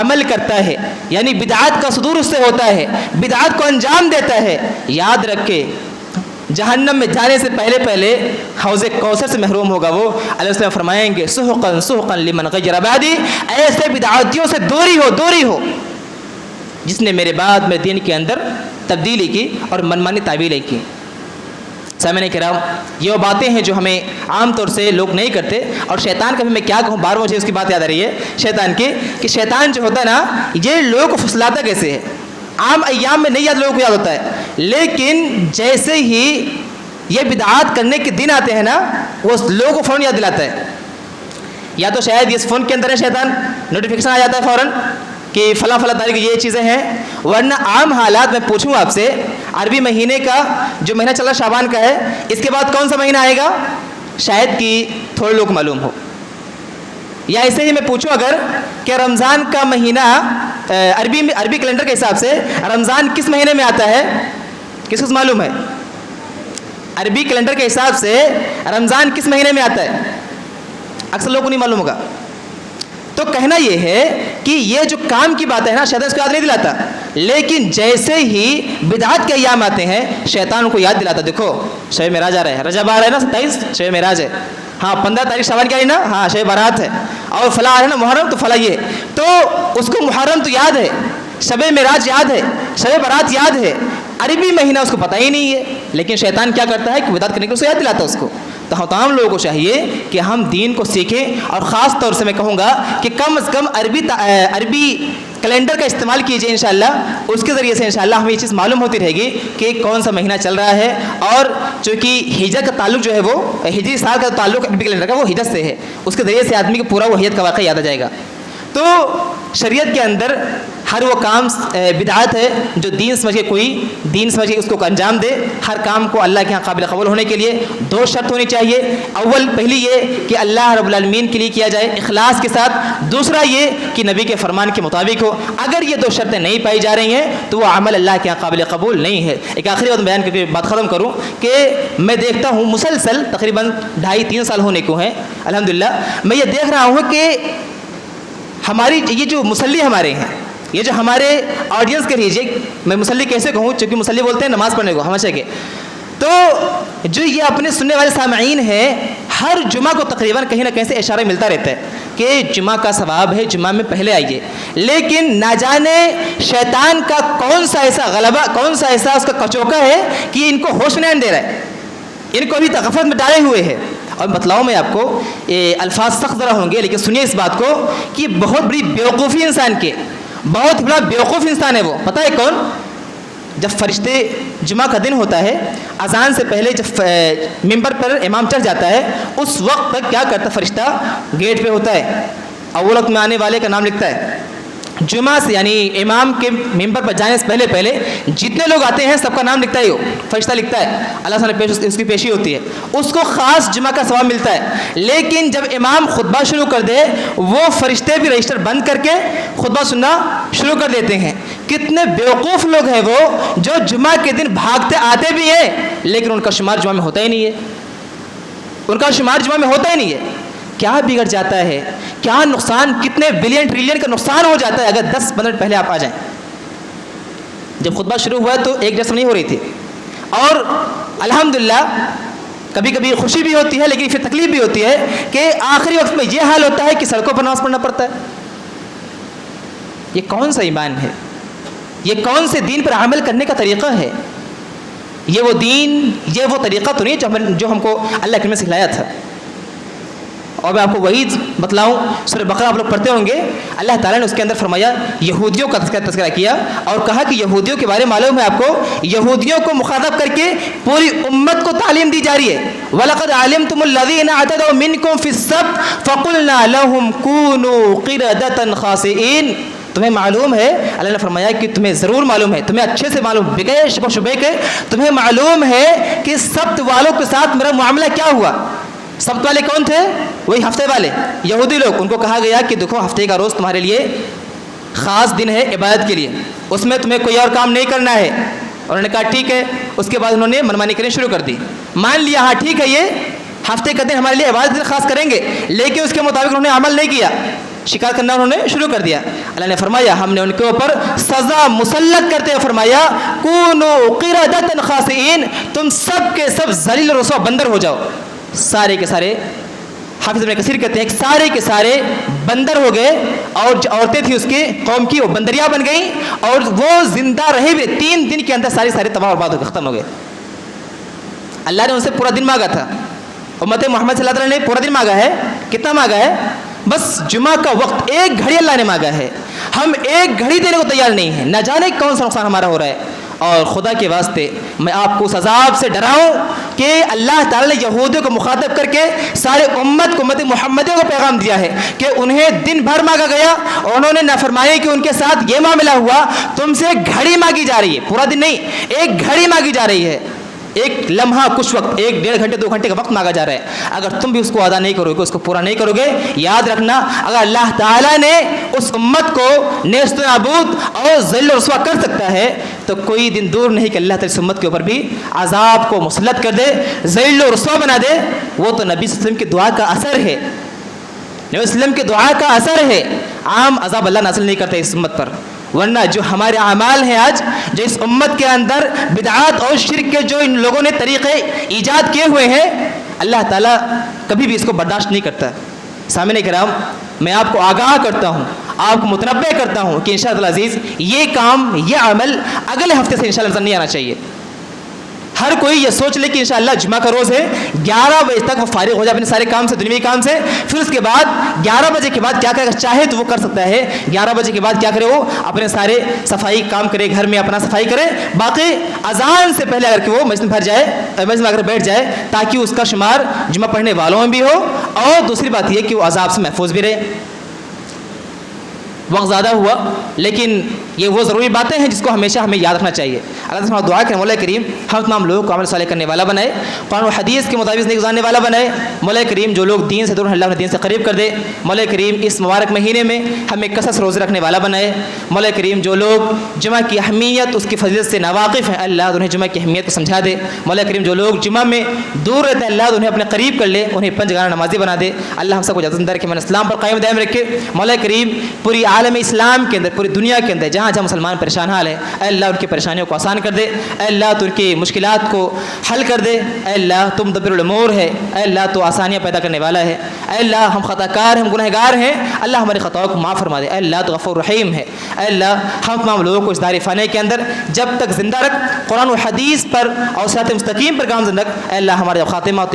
عمل کرتا ہے، یعنی بدعات کا صدور اس سے ہوتا ہے، بدعات کو انجام دیتا ہے، یاد رکھے جہنم میں جانے سے پہلے حوض کوثر سے محروم ہوگا. وہ علیہ السلام فرمائیں گے سحقا سحقا لمن غیر بعدی، ایسے بدعاتیوں سے دوری ہو جس نے میرے بعد میں دین کے اندر تبدیلی کی اور منمانی تعویلیں کی. سامعین کرام، یہ وہ باتیں ہیں جو ہمیں عام طور سے لوگ نہیں کرتے. اور شیطان کا بھی میں کیا کہوں، بار مجھے اس کی بات یاد آ رہی ہے شیطان کی، کہ شیطان جو ہوتا ہے نا یہ لوگوں کو پھسلاتا کیسے ہے. عام ایام میں نہیں یاد، لوگوں کو یاد ہوتا ہے، لیکن جیسے ہی یہ بدعات کرنے کے دن آتے ہیں نا وہ لوگوں کو فوراً یاد دلاتا ہے. یا تو شاید اس فون کے اندر ہے شیطان، نوٹیفیکیشن آ جاتا ہے فوراً کہ فلاں تاریخ یہ چیزیں ہیں. ورنہ عام حالات میں پوچھوں آپ سے، عربی مہینے کا جو مہینہ چل رہا شعبان کا ہے، اس کے بعد کون سا مہینہ آئے گا شاید کہ تھوڑے لوگ معلوم ہو. یا ایسے ہی میں پوچھوں اگر کہ رمضان کا مہینہ عربی کیلنڈر کے حساب سے رمضان کس مہینے میں آتا ہے، کس کو معلوم ہے؟ عربی کیلنڈر کے حساب سے رمضان کس مہینے میں آتا ہے؟ اکثر لوگوں کو نہیں معلوم ہوگا. تو کہنا یہ ہے کہ یہ جو کام کی بات ہے نا شیطان اس کو یاد نہیں دلاتا، لیکن جیسے ہی بدعات کے ایام آتے ہیں شیطان کو یاد دلاتا. دیکھو شب معراج آ رہا ہے، رجب آ رہا ہے نا 27 شب معراج ہے، ہاں 15 تاریخ شعبان کی آ رہی نا، ہاں شب برات ہے، اور فلاں آ رہا ہے نا محرم، تو فلاں یہ، تو اس کو محرم تو یاد ہے، شب معراج یاد ہے، شب برات یاد ہے، عربی مہینہ اس کو پتہ ہی نہیں ہے. لیکن شیطان کیا کرتا ہے کہ بدعت کرنے کے لیے اسے یاد دلاتا اس کو. تو ہم تمام لوگوں کو چاہیے کہ ہم دین کو سیکھیں، اور خاص طور سے میں کہوں گا کہ کم از کم عربی کیلنڈر کا استعمال کیجیے انشاءاللہ، اس کے ذریعے سے انشاءاللہ ہمیں یہ چیز معلوم ہوتی رہے گی کہ کون سا مہینہ چل رہا ہے، اور چونکہ ہجرت کا تعلق جو ہے وہ ہجری سال کا تعلق عربی کیلنڈر کا وہ ہجرت سے ہے، اس کے ذریعے سے آدمی کو پورا وہ ہجرت کا واقعہ یاد آ جائے گا۔ تو شریعت کے اندر ہر وہ کام بدعت ہے جو دین سمجھ کے اس کو انجام دے۔ ہر کام کو اللہ کے ہاں قابل قبول ہونے کے لیے 2 شرط ہونی چاہیے۔ پہلی یہ کہ اللہ رب العالمین کے لیے کیا جائے اخلاص کے ساتھ، دوسرا یہ کہ نبی کے فرمان کے مطابق ہو۔ اگر یہ 2 شرطیں نہیں پائی جا رہی ہیں تو وہ عمل اللہ کے ہاں قابل قبول نہیں ہے۔ ایک آخری بات بیان کر کے بات ختم کروں کہ میں دیکھتا ہوں مسلسل تقریباً 2.5-3 سال ہونے کو ہیں الحمدللہ، میں یہ دیکھ رہا ہوں کہ ہماری یہ جو مصلی ہمارے ہیں، یہ جو ہمارے آڈینس کے لیجیے، میں مصلی کیسے کہوں، چونکہ مصلی بولتے ہیں نماز پڑھنے کو ہمیشہ کے، تو جو یہ اپنے سننے والے سامعین ہیں، ہر جمعہ کو تقریباً کہیں نہ کہیں سے اشارہ ملتا رہتا ہے کہ جمعہ کا ثواب ہے، جمعہ میں پہلے آئیے، لیکن نہ جانے شیطان کا کون سا ایسا غلبہ، کون سا ایسا اس کا کچوکا ہے کہ ان کو ہوش نہیں دے رہا ہے، ان کو بھی غفلت میں ڈالے ہوئے ہے۔ اور بتلاؤں میں آپ کو الفاظ سخت ذرا ہوں گے، لیکن سنیے اس بات کو کہ بہت بڑی بیوقوفی انسان کے، بہت بڑا بیوقوف انسان ہے وہ، پتہ ہے کون؟ جب فرشتے جمعہ کا دن ہوتا ہے، اذان سے پہلے جب ممبر پر امام چڑھ جاتا ہے، اس وقت تک کیا کرتا فرشتہ؟ گیٹ پہ ہوتا ہے، اول وقت میں آنے والے کا نام لکھتا ہے۔ جمعہ سے یعنی امام کے ممبر پر جانے سے پہلے جتنے لوگ آتے ہیں سب کا نام لکھتا ہے، وہ فرشتہ لکھتا ہے، اللہ تعالیٰ نے اس کی پیشی ہوتی ہے، اس کو خاص جمعہ کا ثواب ملتا ہے۔ لیکن جب امام خطبہ شروع کر دے، وہ فرشتے بھی رجسٹر بند کر کے خطبہ سننا شروع کر دیتے ہیں۔ کتنے بیوقوف لوگ ہیں وہ جو جمعہ کے دن بھاگتے آتے بھی ہیں، لیکن ان کا شمار جمعہ میں ہوتا ہی نہیں ہے، ان کا شمار جمعہ میں ہوتا ہی نہیں ہے۔ کیا بگڑ جاتا ہے، کیا نقصان، کتنے بلین ٹریلین کا نقصان ہو جاتا ہے اگر 10 منٹ پہلے آپ آ جائیں۔ جب خطبہ شروع ہوا تو ایک جیسا نہیں ہو رہی تھی، اور الحمدللہ کبھی کبھی خوشی بھی ہوتی ہے لیکن پھر تکلیف بھی ہوتی ہے کہ آخری وقت میں یہ حال ہوتا ہے کہ سڑکوں پر نماز پڑھنا پڑتا ہے۔ یہ کون سا ایمان ہے؟ یہ کون سے دین پر عمل کرنے کا طریقہ ہے؟ یہ وہ دین، یہ وہ طریقہ تو نہیں جو ہم کو اللہ کریم نے سکھلایا تھا۔ اور میں آپ کو وہی بتلاؤں، سورہ بقرہ آپ لوگ پڑھتے ہوں گے، اللہ تعالیٰ نے اس کے اندر فرمایا، یہودیوں کا تذکرہ کیا اور کہا کہ یہودیوں کے بارے میں معلوم ہے آپ کو، یہودیوں کو مخاطب کر کے پوری امت کو تعلیم دی جا رہی ہے۔ وَلَقَدْ عَلِمْتُمُ الَّذِينَ اعْتَدَوْا مِنْكُمْ فِي السَّبْتِ فَقُلْنَا لَهُمْ كُونُوا قِرَدَةً خَاسِئِينَ۔ تمہیں معلوم ہے، اللہ نے فرمایا کہ تمہیں ضرور معلوم ہے، تمہیں اچھے سے معلوم، بغیر شک و شبہ کے تمہیں معلوم ہے کہ سبت والوں کے ساتھ میرا معاملہ کیا ہوا۔ سبت والے کون تھے؟ وہی ہفتے والے یہودی لوگ۔ ان کو کہا گیا کہ دیکھو ہفتے کا روز تمہارے لیے خاص دن ہے عبادت کے لیے، اس میں تمہیں کوئی اور کام نہیں کرنا ہے۔ اور انہوں نے کہا ٹھیک ہے، اس کے بعد انہوں نے منمانی کرنی شروع کر دی، مان لیا ہاں ٹھیک ہے یہ ہفتے کا دن ہمارے لیے عبادت دن خاص کریں گے، لیکن اس کے مطابق انہوں نے عمل نہیں کیا، شکایت کرنا انہوں نے شروع کر دیا۔ اللہ نے فرمایا ہم نے ان کے اوپر سزا مسلط کرتے ہوئے فرمایا کونوا قردۃ خاسئین، تم سب کے سب ذلیل و رسوا بندر ہو جاؤ۔ سارے کے سارے، حافظ ابن کثیر کہتے ہیں کہ سارے کے سارے بندر ہو گئے، اور جو عورتیں تھیں اس کی قوم کی وہ بندریاں بن گئیں، اور وہ زندہ رہے ہوئے 3 دن کے اندر سارے تباہ و برباد ہو کے ختم ہو گئے۔ اللہ نے ان سے پورا دن مانگا تھا، امت محمد صلی اللہ علیہ وسلم نے پورا دن مانگا ہے۔ کتنا مانگا ہے؟ بس جمعہ کا وقت 1 گھڑی اللہ نے مانگا ہے، ہم 1 گھڑی دینے کو تیار نہیں ہیں، نہ جانے کون سا نقصان ہمارا ہو رہا ہے۔ اور خدا کے واسطے میں آپ کو اس عذاب سے ڈراؤں کہ اللہ تعالیٰ نے یہودیوں کو مخاطب کر کے سارے امت محمدیوں کو پیغام دیا ہے کہ انہیں دن بھر مانگا گیا اور انہوں نے نافرمانی کی، ان کے ساتھ یہ معاملہ ہوا، تم سے 1 گھڑی مانگی جا رہی ہے، پورا دن نہیں، 1 گھڑی مانگی جا رہی ہے، 1 لمحہ کچھ وقت، 1 ڈیڑھ گھنٹے 2 گھنٹے کا وقت مانگا جا رہا ہے۔ اگر تم بھی اس کو ادا نہیں کرو گے، اس کو پورا نہیں کرو گے، یاد رکھنا اگر اللہ تعالیٰ نے اس امت کو نیست و نابود اور ذلیل و رسوا کر سکتا ہے تو کوئی دن دور نہیں کہ اللہ تعالیٰ اس امت کے اوپر بھی عذاب کو مسلط کر دے، ذلیل و رسوا بنا دے۔ وہ تو نبی صلی اللہ علیہ وسلم کی دعا کا اثر ہے، نبی صلی اللہ علیہ وسلم کی دعا کا اثر ہے، عام عذاب اللہ نازل نہیں کرتا اس امت پر۔ ورنہ جو ہمارے اعمال ہیں آج، جو اس امت کے اندر بدعات اور شرک کے جو ان لوگوں نے طریقے ایجاد کیے ہوئے ہیں، اللہ تعالیٰ کبھی بھی اس کو برداشت نہیں کرتا۔ سامعین کرام، میں آپ کو آگاہ کرتا ہوں، آپ کو متنبہ کرتا ہوں کہ انشاءاللہ العزیز یہ کام، یہ عمل اگلے ہفتے سے انشاءاللہ نظر نہیں آنا چاہیے۔ ہر کوئی یہ سوچ لے کہ انشاءاللہ جمعہ کا روز ہے، 11 بجے تک وہ فارغ ہو جائے اپنے سارے کام سے، دنیوی کام سے، پھر اس کے بعد 11 بجے کے بعد کیا کرے، اگر چاہے تو وہ کر سکتا ہے 11 بجے کے بعد کیا کرے، وہ اپنے سارے صفائی کام کرے، گھر میں اپنا صفائی کرے، باقی اذان سے پہلے اگر کہ وہ مسجد میں بھر جائے، مسجد میں اگر بیٹھ جائے، تاکہ اس کا شمار جمعہ پڑھنے والوں میں بھی ہو، اور دوسری بات یہ کہ وہ عذاب سے محفوظ بھی رہے۔ وقت زیادہ ہوا، لیکن یہ وہ ضروری باتیں ہیں جس کو ہمیشہ ہمیں یاد رکھنا چاہیے۔ اللہ تعالیٰ دعا کریں مولا کریم ہم تمام لوگوں کو عمل صالح کرنے والا بنائے، قرآن و حدیث کے مطابق زندگی گزارنے والا بنائے۔ مولا کریم جو لوگ دین سے دور ہیں اللہ انہیں دین سے قریب کر دے۔ مولا کریم اس مبارک مہینے میں ہمیں کثرت سے روزے رکھنے والا بنائے۔ مولا کریم جو لوگ جمعہ کی اہمیت اس کی فضیلت سے ناواقف ہیں اللہ انہیں جمعہ کی اہمیت کو سمجھا دے۔ مولا کریم جو لوگ جمعہ میں دور رہتے ہیں اللہ انہیں اپنے قریب کر لے، انہیں پنجگانہ نمازی بنا دے۔ اللہ ہم سب کو اجازت دے کہ من اسلام پر قائم دائم رکھے۔ مولا کریم پوری عالم اسلام کے اندر، پوری دنیا کے اندر جہاں جہاں مسلمان پریشان حال ہے، اے اللہ ان کی پریشانیوں کو آسان کر دے، اے اللہ تو ان کی مشکلات کو حل کر دے، اے اللہ تم مدبر الامور ہے، اے اللہ تو آسانیاں پیدا کرنے والا ہے، اے اللہ ہم خطا کار ہیں، ہم گنہ گار ہیں، اللہ ہماری خطاؤں کو معاف فرما دے، اے اللہ تو غفور رحیم ہے، اے اللہ ہم تمام لوگوں کو اس دار فانی کے اندر جب تک زندہ رکھ، قرآن و حدیث پر اور صراط مستقیم پر گامزن رکھ، اے اللہ ہمارے خاتمہ و